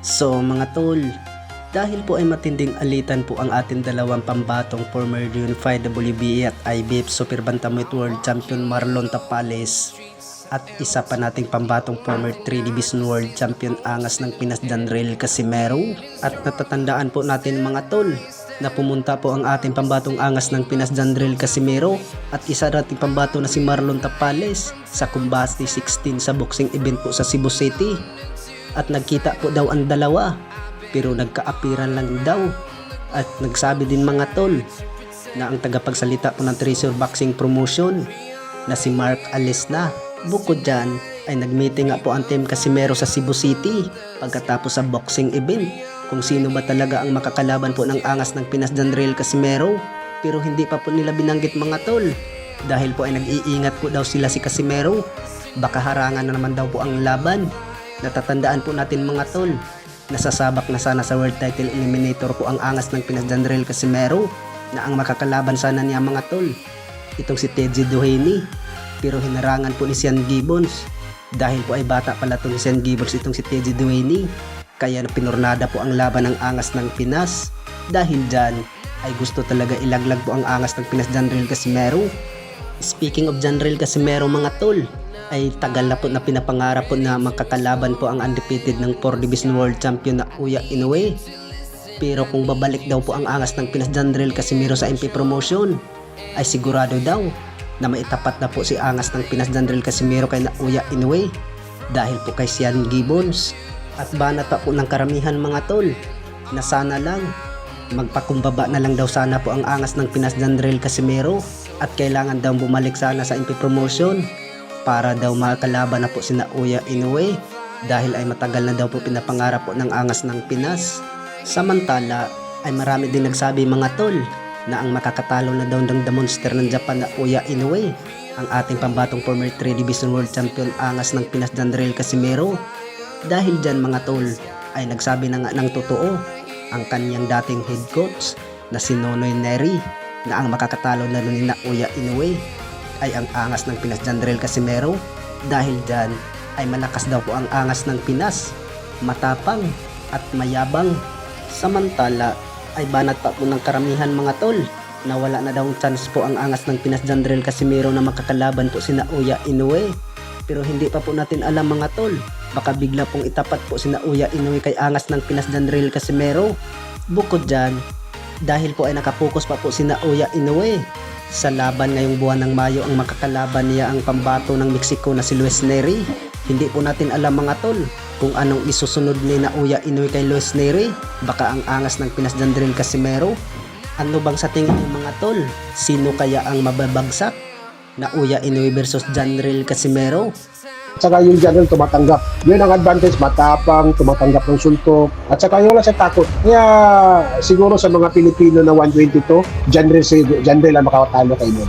So mga tol, dahil po ay matinding alitan po ang ating dalawang pambatong former Unified WBA at IBF Super Bantamweight World Champion Marlon Tapales at isa pa nating pambatong former 3 Division World Champion Angas ng Pinas Janrel Casimero. At natatandaan po natin mga tol na pumunta po ang ating pambatong angas ng Pinas Janrel Casimero at isa nating pambato na si Marlon Tapales sa Combate 16 sa boxing event po sa Cebu City. At nagkita po daw ang dalawa pero nagkaapiran lang daw. At nagsabi din mga tol na ang tagapagsalita po ng Treasure Boxing Promotion na si Mark Alesna. Bukod dyan ay nagmeeting nga po ang Team Casimero sa Cebu City pagkatapos sa boxing event kung sino ba talaga ang makakalaban po ng angas ng Pinas Janrel Casimero. Pero hindi pa po nila binanggit mga tol dahil po ay nag-iingat po daw sila si Casimero, baka harangan na naman daw po ang laban. Natatandaan po natin mga tol, nasasabak na sana sa World Title Eliminator po ang angas ng Pinas Janrel Casimero na ang makakalaban sana niya mga tol itong si Teji Duhaney. Pero hinarangan po ni Sean Gibbons dahil po ay bata pala to ni Sean Gibbons itong si Teji Duhaney, kaya pinurnada po ang laban ng angas ng Pinas. Dahil dyan ay gusto talaga ilaglag po ang angas ng Pinas Janrel Casimero. Speaking of Janrel Casimero mga tol, ay tagal na po na pinapangarap po na makakalaban po ang undefeated ng 4 Division World Champion na Uya Inoue. Pero kung babalik daw po ang angas ng Pinas Janrel Casimero sa MP Promotion, ay sigurado daw na maitapat na po si angas ng Pinas Janrel Casimero kay na Uya Inoue dahil po kay Sean Gibbons. At banat pa po ng karamihan mga tol na sana lang magpakumbaba na lang daw sana po ang angas ng Pinas Janrel Casimero at kailangan daw bumalik sana sa MP Promotion para daw makalaban na po si na Uya Inoue dahil ay matagal na daw po pinapangarap po ng angas ng Pinas. Samantala ay marami din nagsabi mga tol na ang makakatalo na daw ng The Monster ng Japan na Uya Inoue ang ating pambatong former 3 Division World Champion angas ng Pinas Janrel Casimero. Dahil dyan mga tol ay nagsabi na nga ng totoo ang kanyang dating head coach na si Nonoy Neri na ang makakatalo na ni na Uya Inoue ay ang angas ng Pinas Janrel Casimero. Dahil dyan ay malakas daw po ang angas ng Pinas, matapang at mayabang. Samantala ay banat pa po ng karamihan mga tol na wala na daw chance po ang angas ng Pinas Janrel Casimero na makakalaban po si na Uya Inoue. Pero hindi pa po natin alam mga tol, baka bigla pong itapat po si na Uya Inoue kay angas ng Pinas Janrel Casimero. Bukod dyan, dahil po ay nakapokus pa po si na Uya Inoue sa laban ngayong buwan ng Mayo, ang makakalaban niya ang pambato ng Mexico na si Luis Neri. Hindi po natin alam mga tol kung anong isusunod ni na Uya Inoue kay Luis Neri, baka ang angas ng Pinas Janrel Casimero. Ano bang sa tingin ng mga tol? Sino kaya ang mababagsak? Na Uya Inoue versus Janrel Casimero? At saka yung Janrel tumatanggap. Yun ang advantage, matapang, tumatanggap ng suntok. At saka yung wala siya takot. Kaya siguro sa mga Pilipino na 122, Janrel ang makakatalo kay Inoue.